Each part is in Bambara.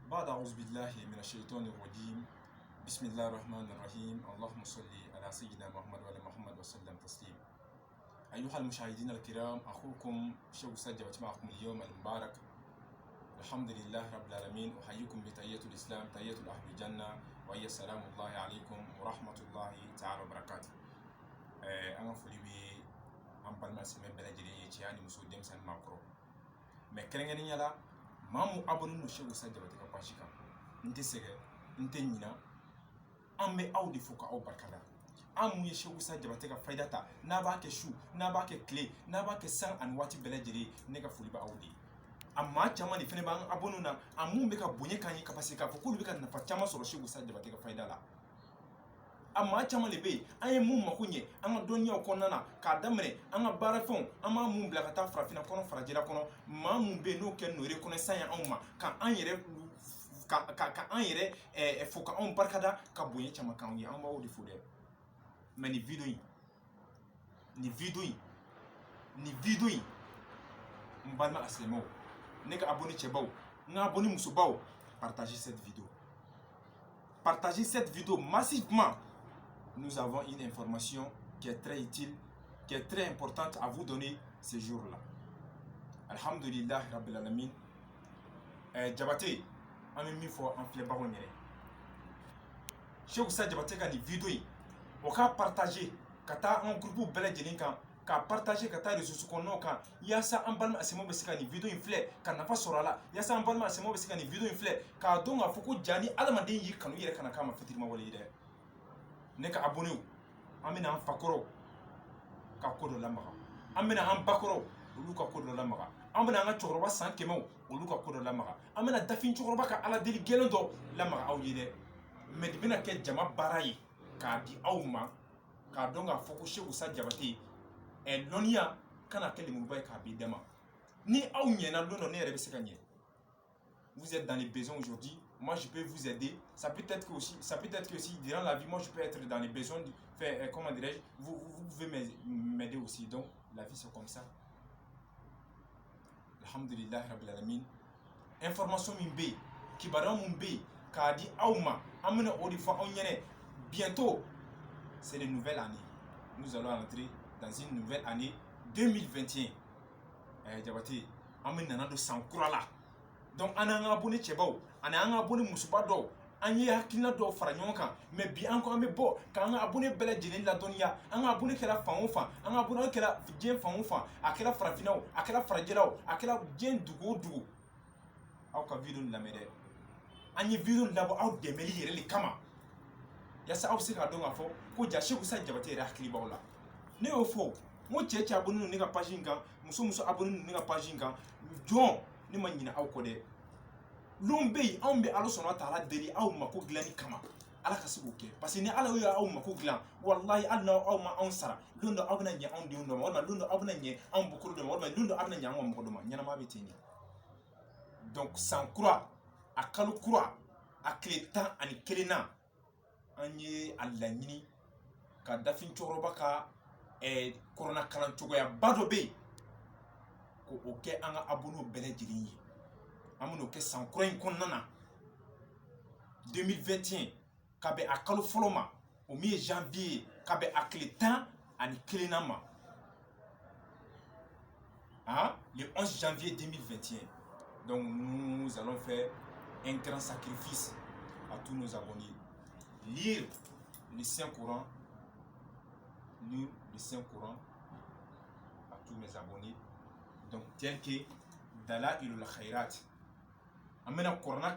بعد أعوذ بالله من الشيطان الرجيم بسم الله الرحمن الرحيم اللهم صل على سيدنا محمد وعلى محمد وسلم تسليما. أيها المشاهدين الكرام، أخوكم شيخ سجد معكم اليوم المبارك. الحمد لله رب العالمين، أحييكم بتحية الإسلام تحية أهل الجنة وهي السلام الله عليكم ورحمة الله تعالى وبركاته. أنا فلبي أمبارما سمع بلجري يعني مسودم سن ماكرو مكرني يلا mamu abonu no shewu sa jabate ka pashika nte sege nte nyina amme audi foka au barkada amu ye shewu sa jabate ka faidata na ba ke shu na ba ke kle na ba ke san an wati belejere ne ka fuliba audi amma chama ni fene ba abonu na amu be ka bonye kan yi kapasika fo kulu be ka nafa chama so shewu sa jabate ka faidala amma chama le be aye mum makunye anga donya okonnana ka damre anga barafon ama mum bla kata frafina kono farajira kono ma mum be no ken no reconnaissance ya onma kan an yere ka an yere foka on barkada ka bonye chama kan yi amba wodi fode mais ni video yi mbalma aslemo ne ka abonné chebaw nga abonné musubaw. Partagez cette vidéo massivement. Nous avons une information qui est très utile, qui est très importante à vous donner ce jour-là. Alhamdulillah Rabbil Alamin. Jabate, on a mis en filet baron. Chez vous, Jabate, quand les vidéos, on peut partager, quand un groupe belge quand partager quand les ressources qu'on a quand il y a ça en balma c'est moi parce que les vidéos inflé quand n'a pas sur là il y a ça en balma c'est moi parce que les vidéos inflé quand donc a foko jani alamande yi kanu yere kana kama fitir ma wala ide ne ka abonné wu amina an fakoro ka kodo lamaga amina an bakoro olu ka kodo lamaga amina an choroba san kemo olu ka kodo lamaga amina dafin choroba ka ala deli gelendo lamaga aw yede mais dibina ke jama barayi ka di awma ka donc a foko shewu sa jabate et l'onia kana kele moubaye ka bidema ni aw nyena lono ne rebe sekanye. Vous êtes dans les besoins aujourd'hui, moi je peux vous aider. Ça peut être que aussi durant la vie moi je peux être dans les besoins faire comment dirais-je, vous pouvez m'aider aussi. Donc la vie c'est comme ça. Alhamdulillah rabbil alamin. Information mimbe kibara mumbe ka di awma amena odi fa onyene. Bientôt c'est une nouvelle année. Nous allons entrer dans une nouvelle année 2021. Jabate amena na do sankura la. Donc on a un abonné chebao, on a un abonné musubado, on y a hakina do faranyonka, mais bien encore mais bon, quand on a abonné belle jene la donia, on a abonné que la fanfa, on a abonné que la djen fanfa, à quelle frafinao, à quelle fragilao, à quelle djen dugo. Au ka vidéo la mede. On y vidéo là bas au demeli yere le kama. Ya sa au se ka donga fo, ko ja sheku sa jabate ra kliba la. Ne au fo, mo cheche abonné no nga page nga, muso abonné no nga page nga, John ni ma nyina aw ko de lombe ambe alo sona taala deli aw mako glani kama ala kasibo ke parce que ni ala yo aw mako glan wallahi alna aw ma ansara londo abna nya on diundo wala londo abna nya am bukuru do wala londo abna nya am ko do ma nyana ma betini. Donc sans croix a kalu croix a kletan ani kelena anye alla nyini ka dafin choroba ka corona kalan chogoya badobe ko oke anga abono bele jiri amuno ke sankroin konnana 2021 kabe akalo foloma au mi janvier kabe akletan ani kelenama le 11 janvier 2021. Donc nous allons faire un grand sacrifice à tous nos abonnés, lire le Saint-Coran à tous mes abonnés. Donc tel que Dalailul Khairat amena korna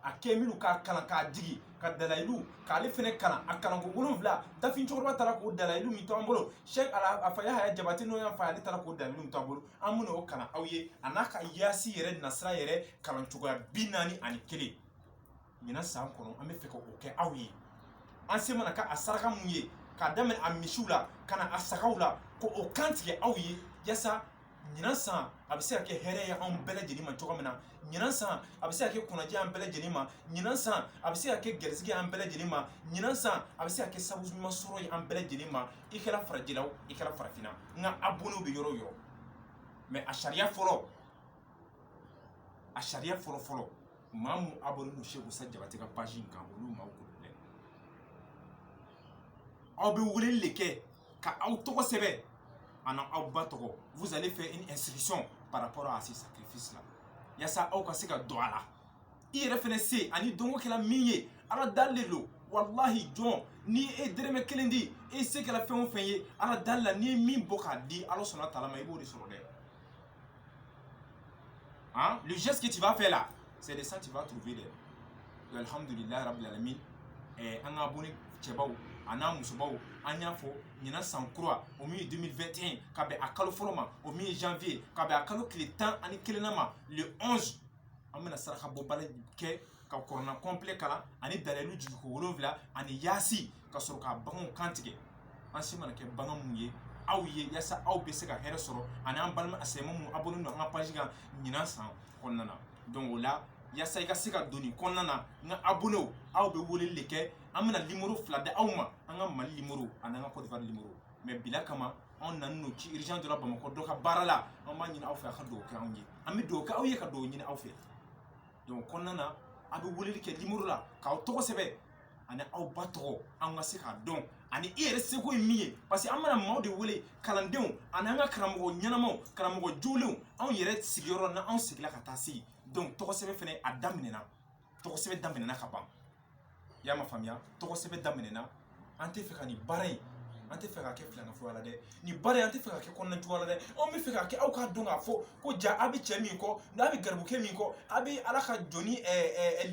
a kemilu ka kala ka digi ka dalailu ka le fene kala akala ko wolonvla dafin chorba tara ko dalailu mi tombolo Sheikh ala afaya haya jabati no yan fa tara ko dalailu mi tombolo amuno o kana awye anaka yasi yere nasra yere kala chogoya binani ani kele mina sam kono ame feko o ke awye ansema na ka asaraka munye ka damen amishula kana asakaula ko o kantige awye yasa nyina san abise ake here ya on bele jeni ma chogo mena nyina san abise ake kunaje an bele jeni ma nyina san abise ake gersige an bele jeni ma nyina san abise ake sabuzu ma soro an bele jeni ma ikela frajilaw ikela farafina nga abonu be mais a sharia folo Mamu abonné no Cheikh Oussa Diabaté ka page in kan olu ma ko le aw be wele leke ka aw tɔgɔ sɛbɛ ana aw ba tɔgɔ vous allez faire une inscription par rapport à ces sacrifices là yasa aw ka se ka don a la i yɛrɛ fɛnɛ se ani donko kɛla min ye ala dalen lo wallahi jɔn ni e dɛrɛmɛ kelen di e se kɛla fɛn o fɛn ye ala dalen la ni ye min bɔ k'a di ala sɔnna taala ma i b'o de sɔrɔ dɛ hein le geste que tu vas faire là c'est de ça que tu vas trouver de alhamdulillah rabbil alamin an ka abonné cɛbaw ana musobaw an y'a fɔ ɲina san kura o min ye 2021 ka bɛn a kalo fɔlɔ ma o min ye janvier ka bɛn a kalo tile 11 ma le 11 an bɛna saraka bɔ bala kɛ ka kɔrɔna complet kalan ani dalilu jigiko 7 ani yaasi ka sɔrɔ ka baganw kantigɛ an si mana kɛ bagan mun ye aw ye yasa aw bɛ se ka hɛrɛ sɔrɔ ani an balima asɛmɛ mun abonné don an ka page kan ɲina san kɔnɔna na donc o la yasa i ka se ka doni kɔnɔna na n ka abonné aw bɛ weleli de kɛ an bɛna numéro 2 di aw ma an ka Mali numéro ani an ka Côte d'Ivoire numéro mais bila kama anw nani no ci urgent dɔ la Bamakɔ dɔ ka baara la an b'a ɲini aw fɛ a ka dugawu kɛ anw ye an bɛ dugawu kɛ aw ye ka dugawu ɲini aw fɛ donc kɔnɔna na a bɛ weleli kɛ numéro la k'aw tɔgɔ sɛbɛn ani aw ba tɔgɔ an ka se k'a dɔn ani i yɛrɛ seko ye min ye parce que an bɛna maaw de wele kalandenw ani an ka karamɔgɔ ɲɛnamaw karamɔgɔ jolenw anw yɛrɛ sigiyɔrɔ na anw sigila ka taa se donc tɔgɔ sɛbɛn fɛnɛ a daminɛna tɔgɔ sɛbɛn daminɛna ka ban i y'a ma faamuya tɔgɔ sɛbɛn daminɛna an tɛ fɛ ka nin baara in an tɛ fɛ ka kɛ filannafoya la dɛ nin baara in an tɛ fɛ ka kɛ kɔnɔna juguya la dɛ anw bɛ fɛ ka kɛ aw k'a dɔn k'a fɔ ko ja a bɛ cɛ min kɔ n'a bɛ garibukɛ min kɔ a bɛ ala ka jɔni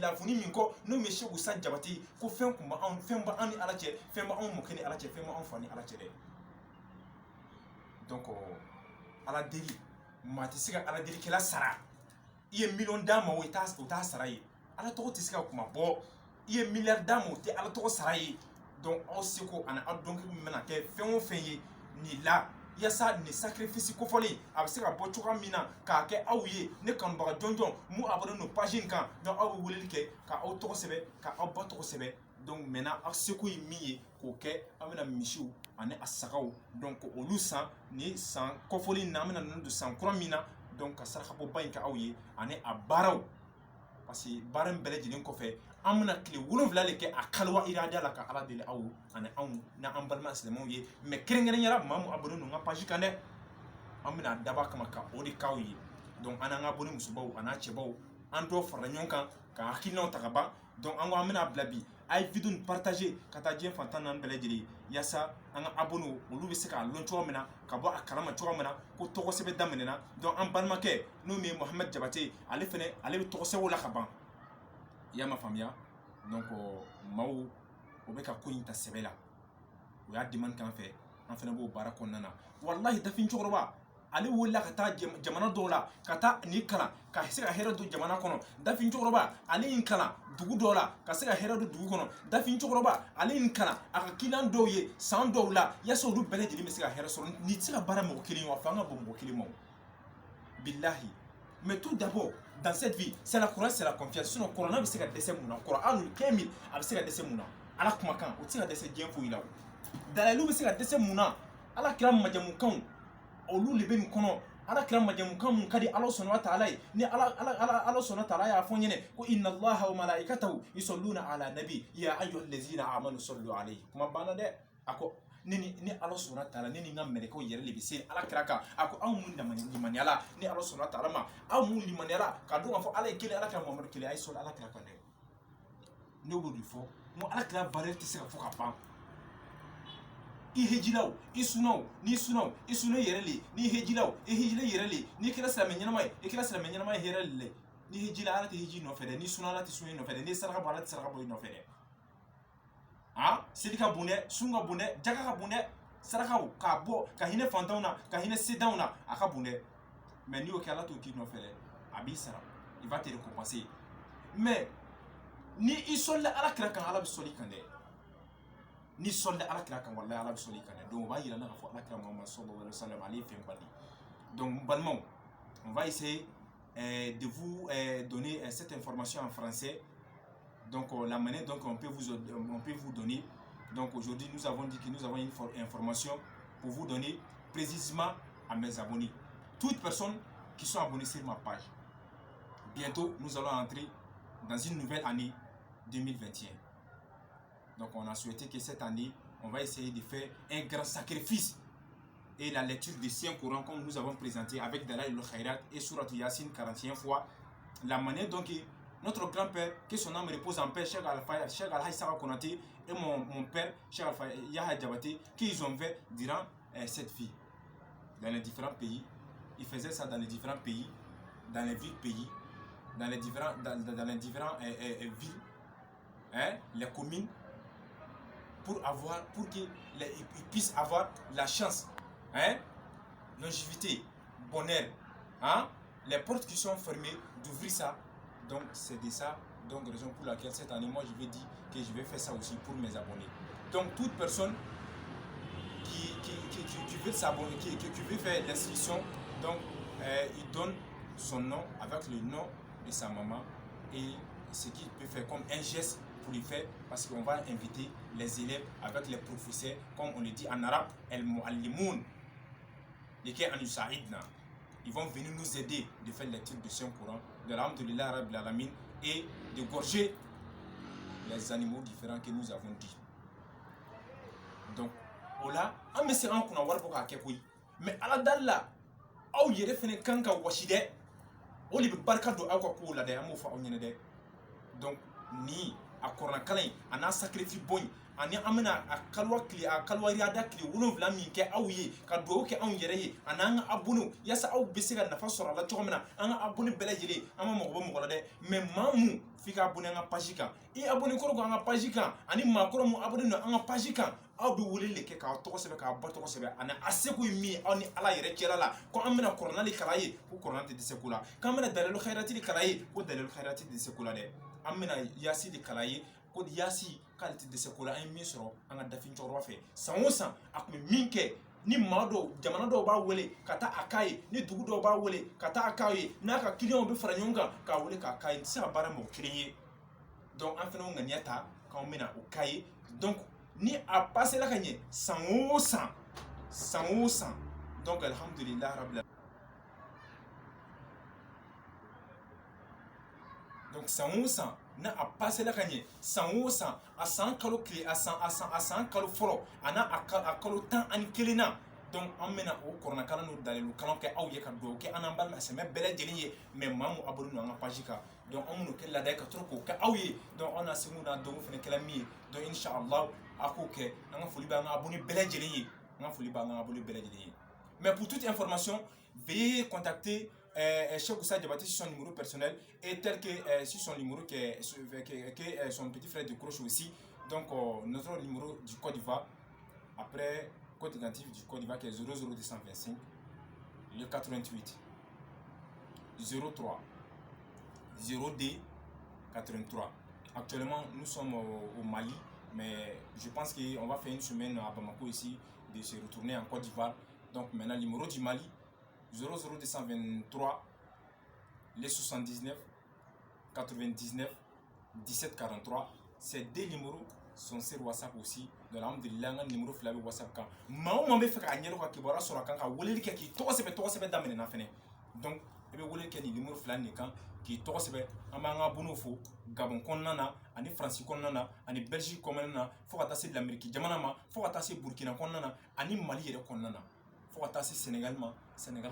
lafuni min kɔ n'o bɛ Cheikh Oussa Diabaté ko fɛn kun b'anw fɛn b'an ni ala cɛ fɛn b'anw mɔkɛ ni ala cɛ fɛn b'anw fa ni ala cɛ dɛ donc ala deli maa tɛ se ka ala delikɛla sara i ye miliyɔn d'a ma o t'a sara ye ala tɔgɔ tɛ se ka kuma bɔ i ye miliyari d'a ma o tɛ ala tɔgɔ sara ye donc aw seko ani aw dɔnkili min bɛna kɛ fɛn o fɛn ye nin la yasa nin sacrifice kofɔlen a bɛ se ka bɔ cogoya min na k'a kɛ aw ye ne kanubaga jɔnjɔn mun abonné no page in kan donc aw bɛ weleli kɛ ka aw tɔgɔ sɛbɛn ka aw ba tɔgɔ sɛbɛn donc maintenant aw seko ye min ye k'o kɛ an bɛna misiw ani a sagaw donc olu san nin san kɔfɔli na an bɛna ninnu don san kura min na donc ka sarakabɔba in kɛ aw ye ani a baaraw parce que baara in bɛɛ lajɛlen kɔfɛ an bɛna tile 7 de kɛ a kaliwa iradiya la ka ala deli aw ani anw n'an balima silamɛw ye mais kɛrɛnkɛrɛnnenya la maa mun abonné no n ka page kan dɛ an bɛna daba kama ka o de k'aw ye donc an n'an ka abonné musobaw a n'a cɛbaw an dɔ farala ɲɔgɔn kan ka hakilinaw ta ka ban donc an ko an bɛna bila bi a ye vidéo nin partager ka taa diɲɛ fantan naani bɛɛ lajɛlen yasa an ka abonné olu bɛ se k'a lɔn cogoya min na ka bɔ a kalama cogoya min na ko tɔgɔ sɛbɛn daminɛna donc an balimakɛ n'o min ye Mohamed Diabaté ale fɛnɛ ale bɛ tɔgɔ sɛbɛnw la ka ban i y'a ma faamuya donc maaw o bɛ ka ko in ta sɛbɛ la o y'a demande k'an fɛ an fɛnɛ b'o baara kɔnɔna na wallahi dafin cɛkɔrɔba ale wulila ka taa jamana dɔw la ka taa nin kalan ka se ka hɛrɛ don jamana kɔnɔ dafin cɛkɔrɔba ale yin kalan dugu dɔw la ka se ka hɛrɛ don dugu kɔnɔ dafin cɛkɔrɔba ale yin kalan a ka kilan dɔw ye san dɔw la yasa olu bɛɛ lajɛlen bɛ se ka hɛrɛ sɔrɔ ni tɛ se ka baara mɔgɔ kelen ye wa f'an ka bɔ mɔgɔ kelen ma billahi mais tout d'abord dans cette vie c'est la courage c'est la confiance sinon corona bɛ se ka dɛsɛ mun na Coran 5000 a bɛ se ka dɛsɛ mun na ala kumakan o tɛ se ka dɛsɛ diɲɛ foyi la o dalilu bɛ se ka dɛsɛ mun na ala kira majamukanw olu de bɛ nin kɔnɔ ala kira majamukan mun ka di ala sɔnna wa taala ye ni ala sɔnna taala y'a fɔ ɲɛnɛ ko inna allaha wa malaikatahu yusalluna ala nabi ya ayyuhallazina amanu sallu alayhi kuma banna dɛ a ko ni ala sɔnna taala ni n ka mɛlɛkɛw yɛrɛ de bɛ se ala kira kan a ko aw mun limaniyala ni ala sɔnna taala ma aw mun limaniyala ka dɔn k'a fɔ ala ye kelen ala kira mamadu kelen a ye sɔrɔ ala kira kan dɛ ne b'o de fɔ n ko ala kira valeur tɛ se ka fɔ ka ban i hejilaw i sunaw ni sunaw i suna yɛrɛ le ni hejilaw i hejila yɛrɛ le ni kɛra silamɛ ɲɛnama ye i kɛra silamɛ ɲɛnama ye hɛrɛ le ni hejila ala tɛ heji nɔfɛ dɛ ni suna ala tɛ sun nɔfɛ dɛ ni saraka bɔ ala tɛ saraka bɔ i nɔfɛ dɛ han seli ka bon dɛ sun ka bon dɛ jaga ka bon dɛ sarakaw k'a bɔ ka hinɛ fantanw na ka hinɛ sedanw na a ka bon dɛ mais n'i y'o kɛ ala t'o k'i nɔfɛ dɛ a b'i sara il va te récompenser mais ni i sɔlila ala kira kan ala bɛ sɔli kan dɛ ni sɔlila ala kira kan wallahi ala bɛ sɔli kan dɛ donc o b'a yira na k'a fɔ ala kira Muhammad sallallahu alayhi wa sallam ale ye fɛn ba de donc n balimaw on va essayer de vous donner cette information en français. Donc la manière dont on peut vous donner. Donc aujourd'hui nous avons dit que nous avons une information pour vous donner précisément à mes abonnés. Toutes personnes qui sont abonnées sur ma page. Bientôt nous allons entrer dans une nouvelle année 2021. Donc on a souhaité que cette année, on va essayer de faire un grand sacrifice. Et la lecture des Saint-Coran, comme nous avons présenté avec Dalaïl al-Khairat et Surat Yasin 41 fois, la manière dont notre grand-père, que son âme repose en paix, Cheikh Al-Haï Sarah Konaté, et mon père, Cheikh Al-Faï Yaha Djabate, qu'ils ont fait durant cette vie dans les différents pays. Ils faisaient ça dans les différents pays, dans les villes pays, dans les différents villes, hein, les communes, pour qu'ils puissent avoir la chance, hein, longévité, bonheur, hein, les portes qui sont fermées, d'ouvrir ça. Donc c'est de ça, donc raison pour laquelle cette année, moi je vais dire que je vais faire ça aussi pour mes abonnés. Donc toute personne qui veut s'abonner, qui veut faire l'inscription, donc il donne son nom avec le nom de sa maman et ce qu'il peut faire comme un geste pour lui faire, parce qu'on va inviter les élèves avec les professeurs, comme on le dit en arabe, el-muallimoun, lesquels en yusaïdna. Ils vont venir nous aider de faire l'étude de Saint-Coran, de l'Alhamdulillah Rabbil Alamin, et de gorger les animaux différents que nous avons dit. Donc, voilà, on me sait qu'on a voir pour Kekoui. Mais à la dalla, au yere fene kanka washide, on lui barka do akwa ko la de amofa onyene de. Donc, ni a korna kalay, ana sacrifice boy, ani amena a kalwa kli a kalwa riada kli wono vla mi ke awye ka do ke on yere ye ananga abunu yasa aw besiga nafa sora la chomena anga abunu bele jeli ama mo la de mais mamu fika abunu nga pagika e abunu ko nga pagika ani makoro mu abunu no nga pagika aw bi wuli le ke ka to sebe ka ba to sebe ana aseku mi ani ala yere kera la ko amena corona li kalaye ko corona de sekula kamena dalilu khairati li kalaye ko dalilu khairati de sekula de amena yasi li kalaye ko yasi qualité de sekula ay mi soro anga dafin choro fe sanwosan akme minke ni mado jamana do ba wele kata akaye ni dugu do ba wele kata akaye naka client be faranyonga ka wele ka akaye sa bara mo client. Donc en fait on gagnata quand on mena au cahier. Donc ni a passé la gagner 100 donc alhamdulillah rabbil. Donc 100 na a passé la gagner 100 à 100 kalo clé à 100 kalo foro ana a kalo temps en kelina. Donc on mena au corona kala no dalelu kala ke awye ka do ke anambal ma seme bele jeliye mais mamu abonu no nga pagika. Donc on nous que la deka trop ka awye. Donc on a simuna do fene kala mi. Donc inshallah akoke nga foli ba nga abonu bele jeliye nga foli ba nga abonu bele jeliye. Mais pour toute information veuillez contacter Cheikh Oussa Diabaté sur son numéro personnel et tel que sur son numéro que son petit frère décroche aussi. Donc notre numéro du Côte d'Ivoire, après code identifié du Côte d'Ivoire qui est 00225 le 88 03 0D 83. Actuellement nous sommes au Mali, mais je pense qu'on va faire une semaine à Bamako ici, de se retourner en Côte d'Ivoire. Donc maintenant le numéro du Mali 00223 les 79 99 17 43. Ces deux numéros sont sur WhatsApp aussi. De l'Alhamdulillah, un numéro flabé WhatsApp. Maman me fait un numéro qui va sur la canca. Ou les qui toi c'est dans mes affaires. Donc, et bien, vous les qui numéro flabé qui toi c'est un manga bonofo, Gabon Konana, ani France Konana, ani Belgique Konana, faut attacher de l'Amérique, Jamanama, faut attacher Burkina Konana, ani Mali et Konana. Faut attacher Sénégal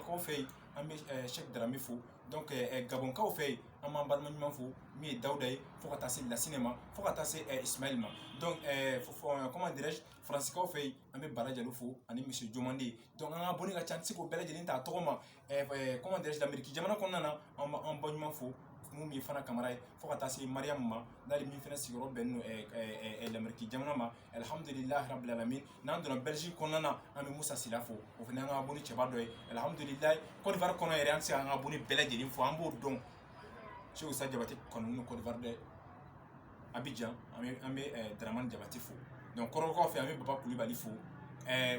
qu'on fait un chèque de la mifo. Donc Gabon qu'on fait un membre de fou mais Daoudaï faut attacher la cinéma, faut attacher Ismaël. Donc comment dirais-je, France qu'on fait un peu barrage à l'eau, un monsieur Diomandé. Donc un abonné à chance pour belle à Toma, comment dirais-je l'Amérique, Jamana qu'on a un bon fou. Mumi fana camarade faut attacher Mariam dans les minutes sur ben l'Amérique Jamana alhamdulillah rabbil alamin dans la Belgique qu'on a un Moussa Silafo au final un abonné Chebadoy alhamdulillah Côte d'Ivoire qu'on a rien c'est un abonné belge il faut un beau don chez Oussa Diabaté qu'on nous Côte d'Ivoire de Abidjan un Draman Diabaté fou donc quand fait un Baba Koulibaly fou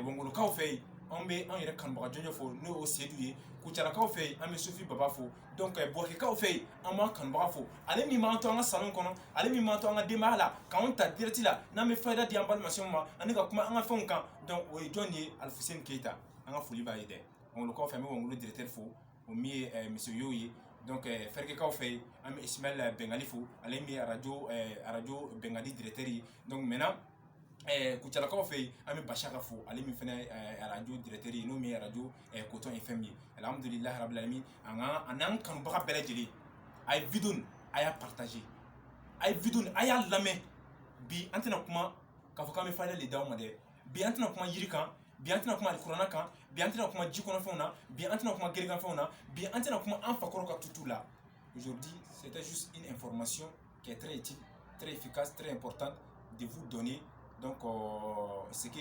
Wongolo quand fait on irait quand on va fo nous aussi doué Kouchara quand fait un Sophie Baba fou donc Boaké quand fait un mois quand Baba fou allez mi manto en salon kono allez mi manto en démarre là quand on t'a dit là n'a me fait des embalmations moi on est comme un fond quand donc oui Johnny Alfoussine Keita un folie baïde on le confirme on le directeur fou au mieux monsieur Yoyi donc ferkekaw fe am Ismaël Bengali fo ale mi radio Bengali directeur donc maintenant kuchalakaw fe am Bachaka fo ale mi fene radio directeur no mi radio Coton FM alhamdulillah rabbil alamin anan kan baga belajeli ay vidun aya partager ay vidun aya lame bi antena kuma ka fo kam fa le dawma de bi antena kuma yiri kan bi antena kuma alqur'ana kan bi antena kuma jikono fona bi antena kuma gerigan fona bi antena kuma en fakoro ka tutu là. Aujourd'hui, c'était juste une information qui est très utile, très efficace, très importante de vous donner. Donc, ce que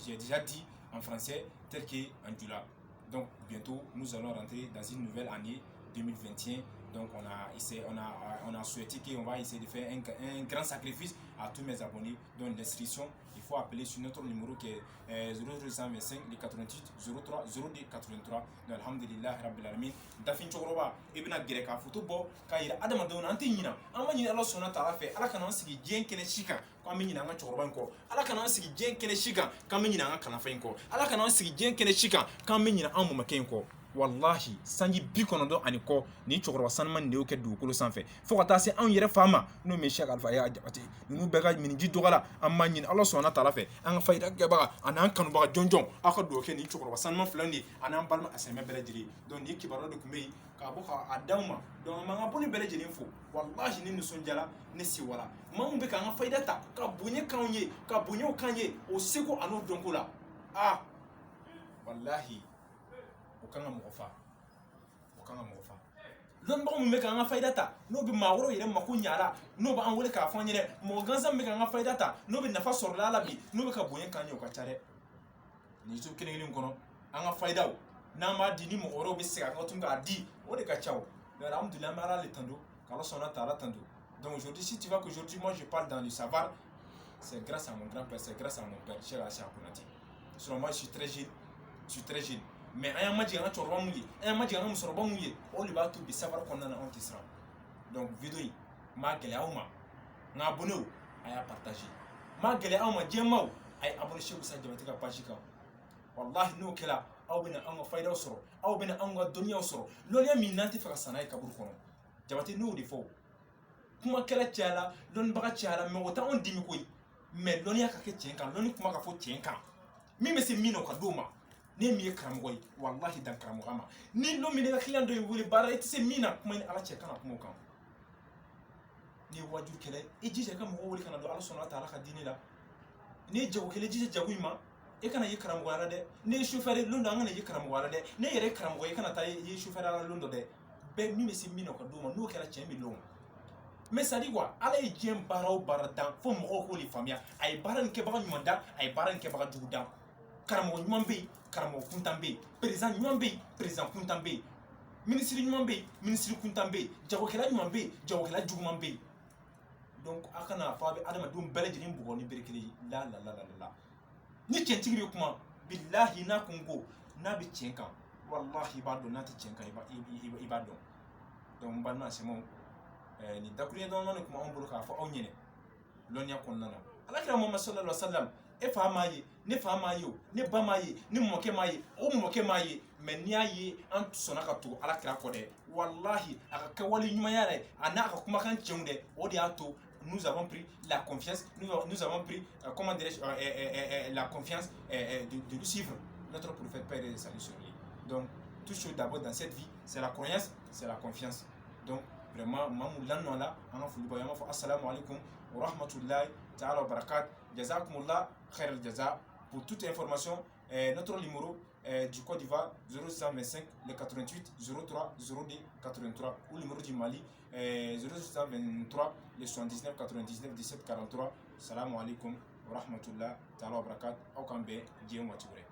j'ai déjà dit en français, tel qu'en dula. Donc, bientôt, nous allons rentrer dans une nouvelle année 2021. Donc, on a souhaité qu'on va essayer de faire un grand sacrifice à tous mes abonnés. Donc, l'inscription, il faut appeler sur notre numéro qui est 0225 88 03 02 83. Donc, alhamdulillah, rabbil alamin. Dafin chokroba, ibna gireka photo bo, kaira adama dona antinyina. Amani Allah sona tarafe, ala kana sigi jen kene shika. Kami nyina nga chokroba nko. Ala kana sigi jen kene shika, kami nyina nga kana fainko. Ala kana sigi jen kene shika, kami nyina amu makenko. Wallahi sanji bi konodo ani ko ni chokro sanman ne oke dugukolo sanfɛ fo ka taa se an yɛrɛ fa ma n'o min Cheikh Alpha ya jabate ninnu bɛɛ ka miniji dɔgɔla an ma ɲini Ala sɔnna taala fɛ an ka fayida kɛbaga ani an kanubaga jɔnjɔn aw ka dugawu kɛ ni cɛkɔrɔba sanman fila ni ani an balima asimɛ bɛɛ lajɛlen donc ni kibaruya de tun bɛ yen k'a bɔ k'a d'aw ma donc an b'an ka bɔli bɛɛ lajɛlen fo wallahi ni nisɔndiyala ne sewala maa min bɛ k'an ka fayida ta ka bonya k'anw ye ka bonyaw k'an ye o seko a n'o dɔnko la wallahi o kan ka mɔgɔ fa lɔnbaga min bɛ k'an ka fayida ta n'o bɛ maa wɛrɛw yɛrɛ mako ɲa n'o b'an wele k'a fɔ an ɲɛnɛ mɔgɔ gansan min bɛ k'an ka fayida ta n'o bɛ nafa sɔrɔla la bi n'o bɛ ka bonya k'an ye o ka ca dɛ nin so kelen kelen kɔnɔ an ka fayidaw n'an b'a di ni mɔgɔ wɛrɛw bɛ segin a kan tun k'a di o de ka ca o mais alhamdulillah an bɛ Ala le tanto k'Ala sɔnna ta Ala tanto donc aujourd'hui si tu vois qu'aujourd'hui moi je parle dans le savoir c'est grâce à mon grand-père c'est grâce à mon père Cheikh Alpha Konate sinon moi je suis très jeune mais an y'an majigin an ka cɛkɔrɔba mun ye an y'an majigin an ka musokɔrɔba mun ye o de b'a to bi sabar kɔnɔna na anw tɛ siran donc video in m'a gɛlɛya aw ma n ka abonné a y'a partager m'a gɛlɛya aw ma diɲɛmaw a ye abonné Cheikh Usa Jabate ka page kan wallahi n'o kɛra aw bɛna an ka fayidaw sɔrɔ aw bɛna an ka dɔnniyaw sɔrɔ lɔnniya min n'an tɛ fɛ ka sa n'a ye kaburu kɔnɔ Jabate n'o de fɔ kumakɛla cayala lɔnnibaga cayala mais o t'anw dimi koyi mais lɔnniya ka kɛ tiɲɛ kan lɔnni kuma ka fɔ tiɲɛ kan min bɛ se min na o ka d'o ma ne mi ye karamɔgɔ ye wallahi dan karamɔgɔ ma ni n'o min ka client dɔ ye wele baara i tɛ se min na kuma ni Ala cɛ kana kuma o kan ni ye waajuru kɛlɛ i jija i ka mɔgɔ wele kana don Ala sɔnna ta Ala ka diinɛ la ni ye jago kɛlɛ i jija jago in ma i kana ye karamɔgɔya la dɛ ne ye chauffeur ye lon dɔ an kana ye karamɔgɔya la dɛ ne yɛrɛ ye karamɔgɔ ye i kana taa ye chauffeur la lon dɔ dɛ bɛɛ min bɛ se min na o ka d'o ma n'o kɛra tiɲɛ bɛ lɔn mais ça dit quoi Ala ye diɲɛ baara o baara dan fo mɔgɔw k'o de faamuya a ye baara nin kɛbaga ɲuman dan a ye baara nin kɛbaga jugu dan karamɔgɔ ɲuman bɛ yen karamɔgɔ kuntan bɛ yen président ɲuman bɛ yen président kuntan bɛ yen ministre ɲuman bɛ yen ministre kuntan bɛ yen jagokɛla ɲuman bɛ yen jagokɛla juguman bɛ yen donc a kana fɔ a bɛ adamadenw bɛɛ lajɛlen bugɔ ni bere kelen ye la ni cɛntigi bɛ kuma bilahi n'a ko n ko n'a bɛ tiɲɛ kan wallahi i b'a dɔn n'a tɛ tiɲɛ kan i b'a dɔn donc n balima sɛmɛw nin dakuruɲɛ dɔɔni kuma anw bolo k'a fɔ aw ɲɛna lɔnniya kɔnɔna na Alakira Muhammad sallallahu alaihi wa sallam e fa m'a ye ne fa m'a ye o ne ba m'a ye ne mɔkɛ m'a ye o mɔkɛ m'a ye mais n'i y'a ye an sɔnna ka tugu Alakira kɔ dɛ wallahi a ka kɛwale ɲumanya dɛ a n'a ka kumakan tiɲɛw dɛ o de y'a to nous avons pris la confiance nous avons pris comment dirais-je la confiance de lui suivre notre prophète paix et salut sur lui donc tout chose d'abord dans cette vie c'est la croyance c'est la confiance donc vraiment mamu lanno la an ka foli ba y'an b'a fɔ assalamu alaikum wa rahmatullahi ta'ala wa barakat jazakumullah khair al jaza pour toute information notre numéro du Côte d'Ivoire 0125 le 88 03 02 83 ou le numéro du Mali 0123 le 79 99 17 43 assalamu alaikum wa rahmatullahi ta'ala wa barakat aw kan bɛn diɲɛ waati wɛrɛ